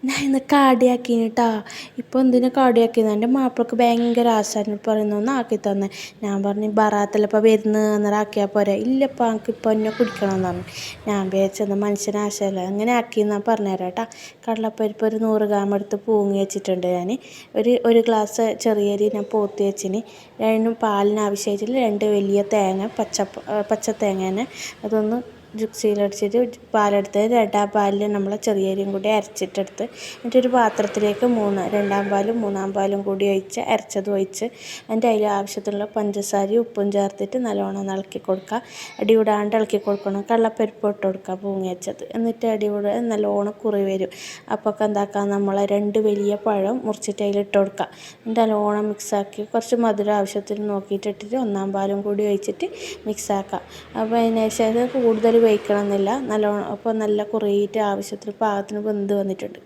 ഞാൻ ഇന്ന് കാടിയാക്കീന് കേട്ടോ. ഇപ്പോൾ എന്തിനാ കാടിയാക്കിയെന്ന് എൻ്റെ മാപ്പിളക്ക് ഭയങ്കര ആശാൻ പറയുന്നു ഒന്ന് ആക്കി തന്നെ. ഞാൻ പറഞ്ഞു ബറാത്തല്ലപ്പോൾ വരുന്നത് അന്നേരം ആക്കിയാൽ പോരെ. ഇല്ലപ്പോൾ എനിക്ക് ഇപ്പോൾ എന്നെ കുടിക്കണമെന്ന് പറഞ്ഞു. ഞാൻ വിചാരിച്ചത് മനുഷ്യന് ആശയല്ല അങ്ങനെ ആക്കിയെന്നാ പറഞ്ഞുതരാം കേട്ടോ. കടലപ്പരിപ്പ് ഒരു 100 ഗ്രാം എടുത്ത് പൂങ്ങി വെച്ചിട്ടുണ്ട് ഞാൻ. ഒരു ഗ്ലാസ് ചെറിയരി ഞാൻ പോത്തി വെച്ചിന്. അതിന് പാലിന് ആവശ്യമായിട്ടുള്ള 2 വലിയ തേങ്ങ പച്ച തേങ്ങ തന്നെ അതൊന്ന് മിക്സിയിലടിച്ചിട്ട് പാലെടുത്ത് 2 പാലിൽ നമ്മൾ ചെറിയരിയും കൂടി അരച്ചിട്ടെടുത്ത് എന്നിട്ടൊരു പാത്രത്തിലേക്ക് 2 പാലും 3 പാലും കൂടി ഒഴിച്ച് അരച്ചത് ഒഴിച്ച് അതിൻ്റെ അതിൽ ആവശ്യത്തിനുള്ള പഞ്ചസാരയും ഉപ്പും ചേർത്തിട്ട് നല്ലോണം ഇളക്കി കൊടുക്കുക. അടിവിടാണ്ട് ഇളക്കി കൊടുക്കണം. കടലപ്പരിപ്പ് ഇട്ട് കൊടുക്കുക പൂങ്ങി വെച്ചത്. എന്നിട്ട് അടിവിട നല്ലോണം കുറി വരും. അപ്പോൾ ഒക്കെ എന്താക്കുക, നമ്മൾ 2 വലിയ പഴം മുറിച്ചിട്ട് അതിലിട്ട് കൊടുക്കുക. എന്നിട്ട് നല്ലോണം മിക്സാക്കി കുറച്ച് മധുരം ആവശ്യത്തിന് നോക്കിയിട്ട് ഇട്ടിട്ട് 1 പാലും കൂടി ഒഴിച്ചിട്ട് മിക്സാക്കുക. അപ്പോൾ അതിന് ശേഷം കൂടുതൽ വേവിക്കണം എന്നില്ല, നല്ലോണം അപ്പോൾ നല്ല കുറേയിട്ട് ആവശ്യത്തിന് പാകത്തിന് വെന്ത് വന്നിട്ടുണ്ട്.